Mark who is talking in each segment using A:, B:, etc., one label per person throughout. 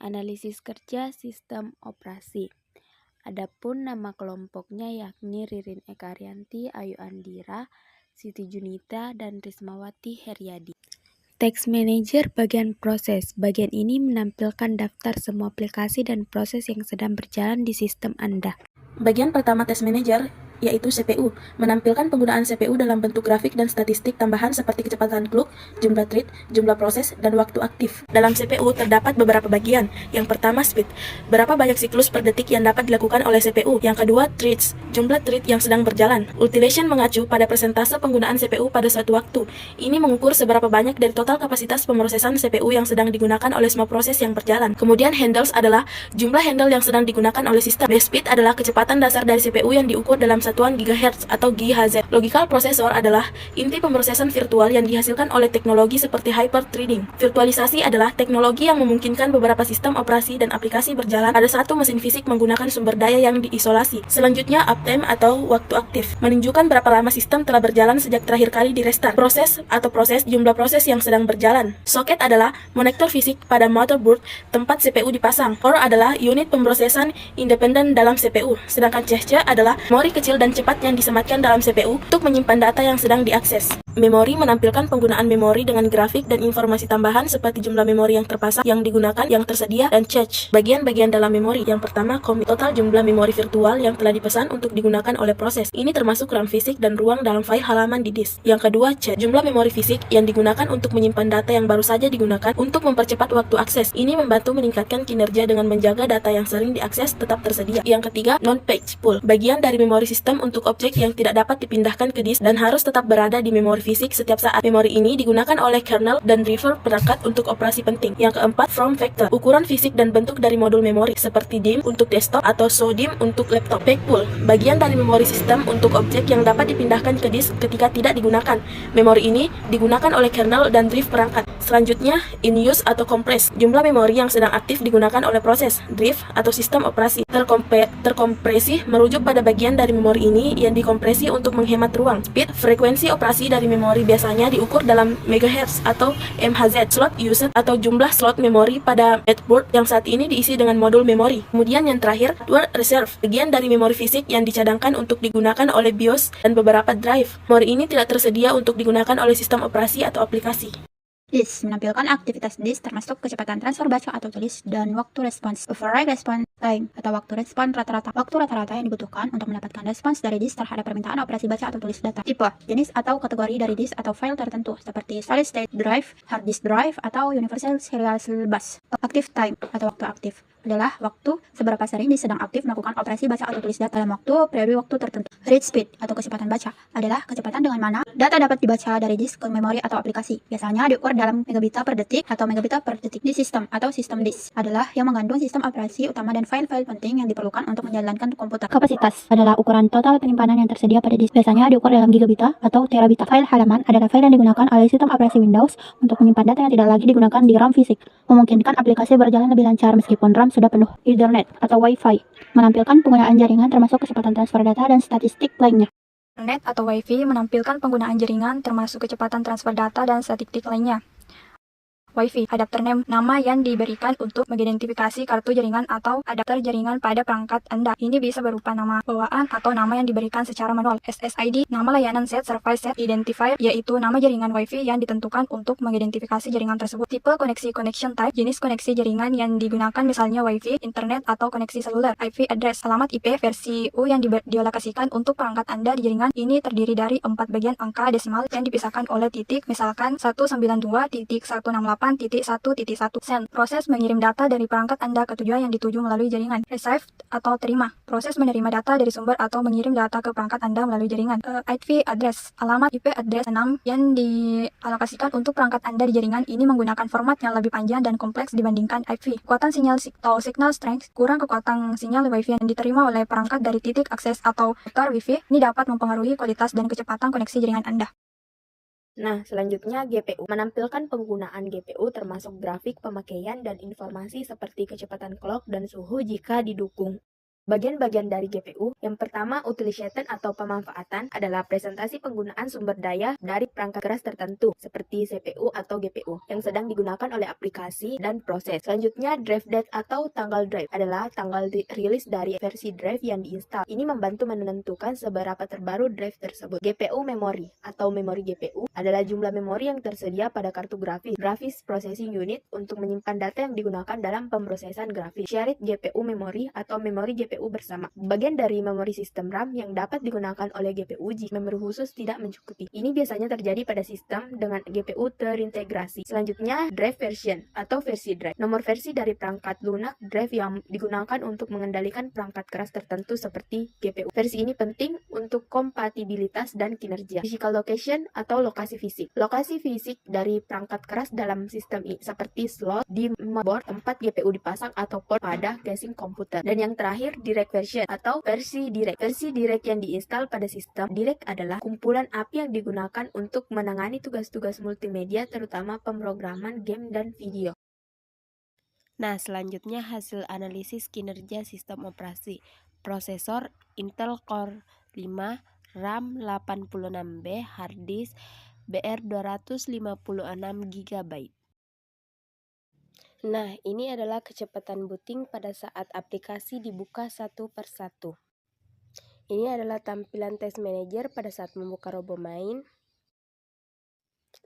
A: analisis kerja sistem operasi. Adapun nama kelompoknya yakni Ririn Eka Arianti, Ayu Andira, Siti Junita, dan Rismawati Heriadi. Task Manager bagian proses. Bagian ini menampilkan daftar semua aplikasi dan proses yang sedang berjalan di sistem Anda.
B: Bagian pertama Task Manager yaitu CPU, menampilkan penggunaan CPU dalam bentuk grafik dan statistik tambahan seperti kecepatan clock, jumlah thread, jumlah proses, dan waktu aktif. Dalam CPU terdapat beberapa bagian. Yang pertama speed, berapa banyak siklus per detik yang dapat dilakukan oleh CPU. Yang kedua threads, jumlah thread yang sedang berjalan. Utilization mengacu pada persentase penggunaan CPU pada suatu waktu. Ini mengukur seberapa banyak dari total kapasitas pemrosesan CPU yang sedang digunakan oleh semua proses yang berjalan. Kemudian handles adalah jumlah handle yang sedang digunakan oleh sistem. Base speed adalah kecepatan dasar dari CPU yang diukur dalam satuan GHz atau GHz. Logical processor adalah inti pemrosesan virtual yang dihasilkan oleh teknologi seperti hyper-threading. Virtualisasi adalah teknologi yang memungkinkan beberapa sistem operasi dan aplikasi berjalan pada satu mesin fisik menggunakan sumber daya yang diisolasi. Selanjutnya uptime atau waktu aktif, menunjukkan berapa lama sistem telah berjalan sejak terakhir kali di restart. Proses atau proses, jumlah proses yang sedang berjalan. Soket adalah konektor fisik pada motherboard tempat CPU dipasang. Core adalah unit pemrosesan independen dalam CPU. Sedangkan cache adalah memori kecil dan cepat yang disematkan dalam CPU untuk menyimpan data yang sedang diakses. Memori menampilkan penggunaan memori dengan grafik dan informasi tambahan seperti jumlah memori yang terpasang, yang digunakan, yang tersedia, dan cache. Bagian-bagian dalam memori. Yang pertama, commit, total jumlah memori virtual yang telah dipesan untuk digunakan oleh proses. Ini termasuk RAM fisik dan ruang dalam file halaman di disk. Yang kedua, cache, jumlah memori fisik yang digunakan untuk menyimpan data yang baru saja digunakan untuk mempercepat waktu akses. Ini membantu meningkatkan kinerja dengan menjaga data yang sering diakses tetap tersedia. Yang ketiga, non-page pool, bagian dari memori sistem untuk objek yang tidak dapat dipindahkan ke disk dan harus tetap berada di memori fisik setiap saat. Memori ini digunakan oleh kernel dan driver perangkat untuk operasi penting. Yang keempat, form factor, ukuran fisik dan bentuk dari modul memori seperti DIMM untuk desktop atau SODIMM untuk laptop. Page pool, bagian dari memori sistem untuk objek yang dapat dipindahkan ke disk ketika tidak digunakan. Memori ini digunakan oleh kernel dan drive perangkat. Selanjutnya, in use atau compress, jumlah memori yang sedang aktif digunakan oleh proses, drive, atau sistem operasi. Terkompresi merujuk pada bagian dari memori ini yang dikompresi untuk menghemat ruang. Speed, frekuensi operasi dari memori biasanya diukur dalam megahertz atau MHz. Slot usage atau jumlah slot memori pada breadboard yang saat ini diisi dengan modul memori. Kemudian yang terakhir, hardware reserve, bagian dari memori fisik yang dicadangkan untuk digunakan oleh BIOS dan beberapa drive. Memori ini tidak tersedia untuk digunakan oleh sistem operasi atau aplikasi.
C: Disk menampilkan aktivitas disk termasuk kecepatan transfer baca atau tulis dan waktu respons. Override response time atau waktu respon rata-rata. Waktu rata-rata yang dibutuhkan untuk mendapatkan respons dari disk terhadap permintaan operasi baca atau tulis data. Tipe, jenis atau kategori dari disk atau file tertentu seperti solid state drive, hard disk drive, atau universal serial bus. Active time atau waktu aktif adalah waktu seberapa sering disk sedang aktif melakukan operasi baca atau tulis data dalam periode waktu tertentu. Read speed atau kecepatan baca adalah kecepatan dengan mana data dapat dibaca dari disk ke memori atau aplikasi. Biasanya diukur dalam megabit per detik atau megabit per detik. Di sistem atau sistem disk adalah yang mengandung sistem operasi utama dan file-file penting yang diperlukan untuk menjalankan komputer. Kapasitas adalah ukuran total penyimpanan yang tersedia pada disk. Biasanya diukur dalam gigabit atau terabit. File halaman adalah file yang digunakan oleh sistem operasi Windows untuk menyimpan data yang tidak lagi digunakan di RAM fisik, memungkinkan aplikasi berjalan lebih lancar meskipun RAM sudah penuh. Ethernet atau Wi-Fi menampilkan penggunaan jaringan termasuk kecepatan transfer data dan statistik lainnya.
D: Internet atau Wi-Fi menampilkan penggunaan jaringan termasuk kecepatan transfer data dan statistik lainnya. Wi-Fi, adapter name, nama yang diberikan untuk mengidentifikasi kartu jaringan atau adapter jaringan pada perangkat Anda. Ini bisa berupa nama bawaan atau nama yang diberikan secara manual. SSID, nama layanan set service set identifier, yaitu nama jaringan Wi-Fi yang ditentukan untuk mengidentifikasi jaringan tersebut. Tipe koneksi connection type, jenis koneksi jaringan yang digunakan misalnya Wi-Fi, internet, atau koneksi seluler. IP address, alamat IP versi U yang dialokasikan untuk perangkat Anda di jaringan. Ini terdiri dari 4 bagian angka desimal yang dipisahkan oleh titik, misalkan 192.168.1.1. Send, proses mengirim data dari perangkat Anda ke tujuan yang dituju melalui jaringan. Receive atau terima, proses menerima data dari sumber atau mengirim data ke perangkat Anda melalui jaringan. IP address, alamat IP address 6 yang dialokasikan untuk perangkat Anda di jaringan. Ini menggunakan format yang lebih panjang dan kompleks dibandingkan IP. Kekuatan sinyal atau signal strength, kurang kekuatan sinyal Wi-Fi yang diterima oleh perangkat dari titik akses atau router Wi-Fi. Ini dapat mempengaruhi kualitas dan kecepatan koneksi jaringan Anda.
A: Nah, selanjutnya GPU menampilkan penggunaan GPU termasuk grafik pemakaian dan informasi seperti kecepatan clock dan suhu jika didukung. Bagian-bagian dari GPU, yang pertama utilization atau pemanfaatan adalah presentasi penggunaan sumber daya dari perangkat keras tertentu seperti CPU atau GPU yang sedang digunakan oleh aplikasi dan proses. Selanjutnya, drive date atau tanggal drive adalah tanggal rilis dari versi drive yang diinstal. Ini membantu menentukan seberapa terbaru drive tersebut. GPU memory atau memori GPU adalah jumlah memori yang tersedia pada kartu grafis processing unit untuk menyimpan data yang digunakan dalam pemrosesan grafis. Shared GPU memory atau memori GPU bersama. Bagian dari memori sistem RAM yang dapat digunakan oleh GPU jika memori khusus tidak mencukupi. Ini biasanya terjadi pada sistem dengan GPU terintegrasi. Selanjutnya, drive version atau versi drive. Nomor versi dari perangkat lunak drive yang digunakan untuk mengendalikan perangkat keras tertentu seperti GPU. Versi ini penting untuk kompatibilitas dan kinerja. Physical location atau lokasi fisik. Lokasi fisik dari perangkat keras dalam sistem ini seperti slot di motherboard, tempat GPU dipasang atau port pada casing komputer. Dan yang terakhir, direct version atau versi direct. Versi direct yang diinstal pada sistem direct adalah kumpulan API yang digunakan untuk menangani tugas-tugas multimedia terutama pemrograman game dan video. Nah, selanjutnya hasil analisis kinerja sistem operasi. Prosesor Intel Core 5, RAM 86B, hard disk BR256 GB. Nah, ini adalah kecepatan booting pada saat aplikasi dibuka satu persatu. Ini adalah tampilan Test Manager pada saat membuka RoboMain.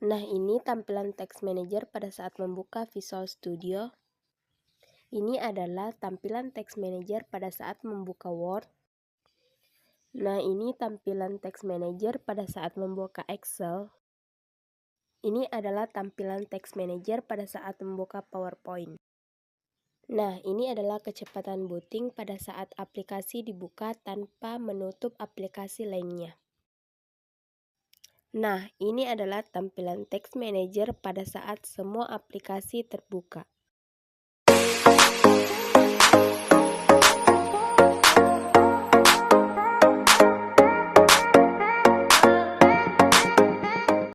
A: Nah, ini tampilan Text Manager pada saat membuka Visual Studio. Ini adalah tampilan Text Manager pada saat membuka Word. Nah, ini tampilan Text Manager pada saat membuka Excel. Ini adalah tampilan Text Manager pada saat membuka PowerPoint. Nah, ini adalah kecepatan booting pada saat aplikasi dibuka tanpa menutup aplikasi lainnya. Nah, ini adalah tampilan Text Manager pada saat semua aplikasi terbuka.